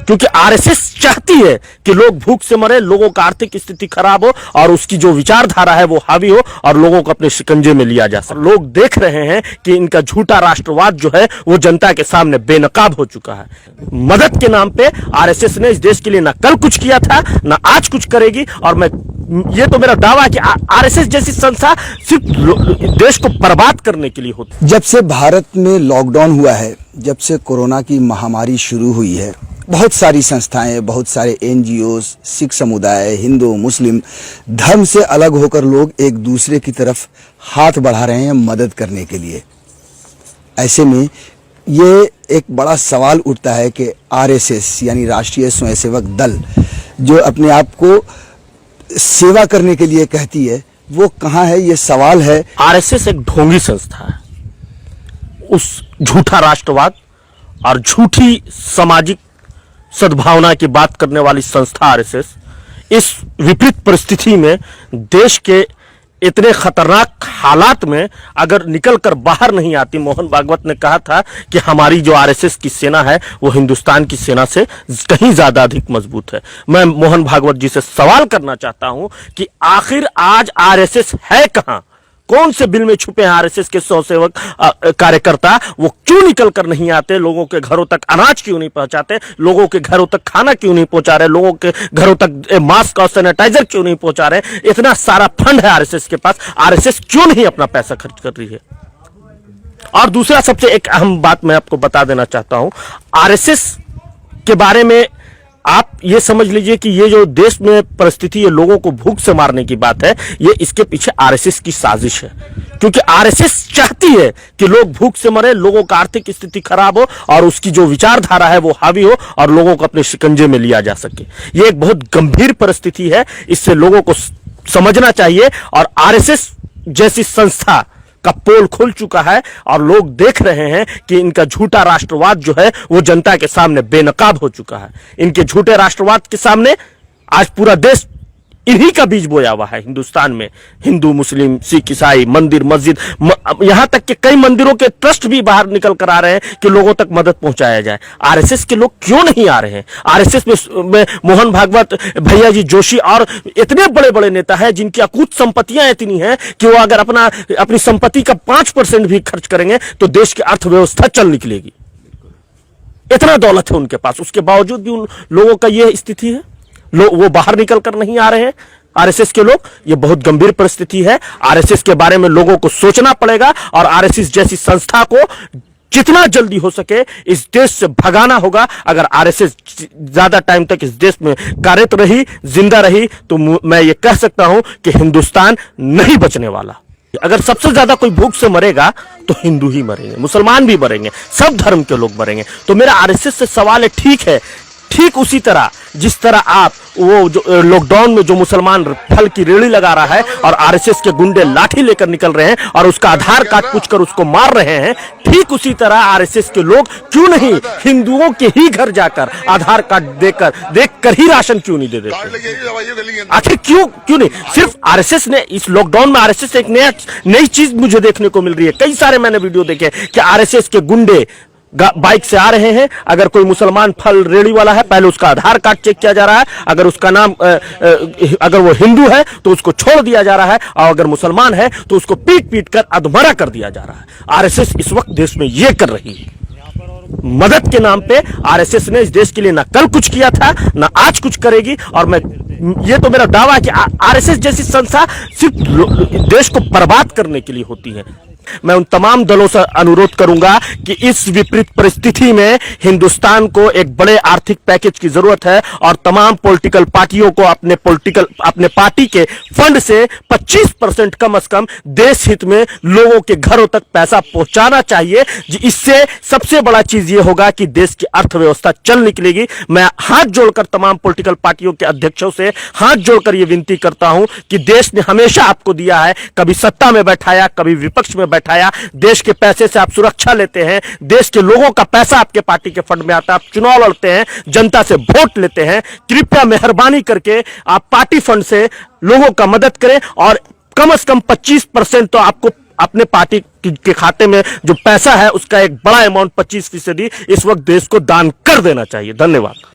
क्योंकि आरएसएस चाहती है कि लोग भूख से मरे, लोगों का आर्थिक स्थिति खराब हो और उसकी जो विचारधारा है वो हावी हो और लोगों को अपने शिकंजे में लिया जा सके। लोग देख रहे हैं कि इनका झूठा राष्ट्रवाद जो है वो जनता के सामने बेनकाब हो चुका है। मदद के नाम पे आरएसएस ने इस देश के लिए ना कल कुछ किया था ना आज कुछ करेगी, और ये तो मेरा दावा है कि आरएसएस जैसी संस्था सिर्फ देश को बर्बाद करने के लिए होती। जब से भारत में लॉकडाउन हुआ है, जब से कोरोना की महामारी शुरू हुई है, बहुत सारी संस्थाएं, बहुत एनजीओ, एनजीओज, सिख समुदाय, हिंदू, मुस्लिम धर्म से अलग होकर लोग एक दूसरे की तरफ हाथ बढ़ा रहे हैं मदद करने के लिए। ऐसे में ये एक बड़ा सवाल उठता है कि आरएसएस यानी राष्ट्रीय स्वयंसेवक दल जो अपने आप को सेवा करने के लिए कहती है, वो कहाँ है? ये सवाल है। आरएसएस एक ढोंगी संस्था है। उस झूठा राष्ट्रवाद और झूठी सामाजिक सद्भावना की बात करने वाली संस्था आरएसएस इस विपरीत परिस्थिति में देश के इतने खतरनाक हालात में अगर निकलकर बाहर नहीं आती। मोहन भागवत ने कहा था कि हमारी जो आरएसएस की सेना है वो हिंदुस्तान की सेना से कहीं ज्यादा अधिक मजबूत है। मैं मोहन भागवत जी से सवाल करना चाहता हूं कि आखिर आज आरएसएस है कहां? कौन से बिल में छुपे हैं आरएसएस के स्वयंसेवक कार्यकर्ता? वो क्यों निकल कर नहीं आते? लोगों के घरों तक अनाज क्यों नहीं पहुंचाते? लोगों के घरों तक खाना क्यों नहीं पहुंचा रहे? लोगों के घरों तक मास्क और सैनिटाइजर क्यों नहीं पहुंचा रहे? इतना सारा फंड है आरएसएस के पास, आरएसएस क्यों नहीं अपना पैसा खर्च कर रही है? और दूसरा सबसे एक अहम बात मैं आपको बता देना चाहता हूं, आरएसएस के बारे में आप ये समझ लीजिए कि ये जो देश में परिस्थिति है, लोगों को भूख से मारने की बात है, ये इसके पीछे आरएसएस की साजिश है। क्योंकि आरएसएस चाहती है कि लोग भूख से मरे, लोगों का आर्थिक स्थिति खराब हो और उसकी जो विचारधारा है वो हावी हो और लोगों को अपने शिकंजे में लिया जा सके। ये एक बहुत गंभीर परिस्थिति है, इससे लोगों को समझना चाहिए। और आरएसएस जैसी संस्था का पोल खुल चुका है और लोग देख रहे हैं कि इनका झूठा राष्ट्रवाद जो है वो जनता के सामने बेनकाब हो चुका है। इनके झूठे राष्ट्रवाद के सामने आज पूरा देश इन्हीं का बीज बोया हुआ है। हिंदुस्तान में हिंदू, मुस्लिम, सिख, ईसाई, मंदिर, मस्जिद, यहां तक कि कई मंदिरों के ट्रस्ट भी बाहर निकल कर आ रहे हैं कि लोगों तक मदद पहुंचाया जाए। आरएसएस के लोग क्यों नहीं आ रहे हैं? आरएसएस में मोहन भागवत, भैया जी जोशी और इतने बड़े बड़े नेता हैं जिनकी अकूत संपत्तियां इतनी हैं कि वो अगर अपनी संपत्ति का 5% भी खर्च करेंगे तो देश की अर्थव्यवस्था चल निकलेगी। इतना दौलत है उनके पास, उसके बावजूद भी उन लोगों का यह स्थिति है। वो बाहर निकल कर नहीं आ रहे हैं आरएसएस के लोग। ये बहुत गंभीर परिस्थिति है। आरएसएस के बारे में लोगों को सोचना पड़ेगा और आरएसएस जैसी संस्था को जितना जल्दी हो सके इस देश से भगाना होगा। अगर आरएसएस ज्यादा टाइम तक इस देश में कार्यरत रही, जिंदा रही, तो मैं ये कह सकता हूं कि हिंदुस्तान नहीं बचने वाला। अगर सबसे ज्यादा कोई भूख से मरेगा तो हिंदू ही मरेंगे, मुसलमान भी मरेंगे, सब धर्म के लोग मरेंगे। तो मेरा आरएसएस से सवाल है, ठीक उसी तरह जिस तरह आप वो जो लॉकडाउन में जो मुसलमान फल की रेड़ी लगा रहा है और आरएसएस के गुंडे लाठी लेकर निकल रहे हैं और उसका आधार कार्ड पूछकर उसको मार रहे हैं, ठीक उसी तरह आरएसएस के लोग क्यों नहीं हिंदुओं के ही घर जाकर आधार कार्ड देखकर ही राशन क्यों नहीं दे देते? आखिर क्यों नहीं? सिर्फ आरएसएस ने इस लॉकडाउन में आरएसएस एक नई चीज मुझे देखने को मिल रही है। कई सारे मैंने वीडियो देखे कि आरएसएस के गुंडे बाइक से आ रहे हैं। अगर कोई मुसलमान फल रेड़ी वाला है, पहले उसका आधार कार्ड चेक किया जा रहा है। अगर उसका नाम अगर वो हिंदू है तो उसको छोड़ दिया जा रहा है, और अगर मुसलमान है तो उसको पीट कर अधमरा कर दिया जा रहा है। आरएसएस इस वक्त देश में ये कर रही है। मदद के नाम पे आरएसएस ने इस देश के लिए ना कल कुछ किया था ना आज कुछ करेगी। और ये तो मेरा दावा है कि आरएसएस जैसी संस्था सिर्फ देश को बर्बाद करने के लिए होती है। मैं उन तमाम दलों से अनुरोध करूंगा कि इस विपरीत परिस्थिति में हिंदुस्तान को एक बड़े आर्थिक पैकेज की जरूरत है और तमाम पॉलिटिकल पार्टियों को अपने पार्टी के फंड से 25% कम से कम देश हित में लोगों के घरों तक पैसा पहुंचाना चाहिए। इससे सबसे बड़ा चीज ये होगा कि देश की अर्थव्यवस्था चल निकलेगी। मैं हाथ जोड़कर तमाम पॉलिटिकल पार्टियों के अध्यक्षों से हाथ जोड़कर यह विनती करता हूं कि देश ने हमेशा आपको दिया है, कभी सत्ता में बैठाया, कभी विपक्ष में बैठाया। देश के पैसे से आप सुरक्षा लेते हैं, देश के लोगों का पैसा आपके पार्टी के फंड में आता है, आप चुनाव लड़ते हैं, जनता से वोट लेते हैं। कृपया मेहरबानी करके आप पार्टी फंड से लोगों का मदद करें और कम से कम 25% तो आपको अपने पार्टी के खाते में जो पैसा है उसका एक बड़ा अमाउंट 25% इस वक्त देश को दान कर देना चाहिए। धन्यवाद।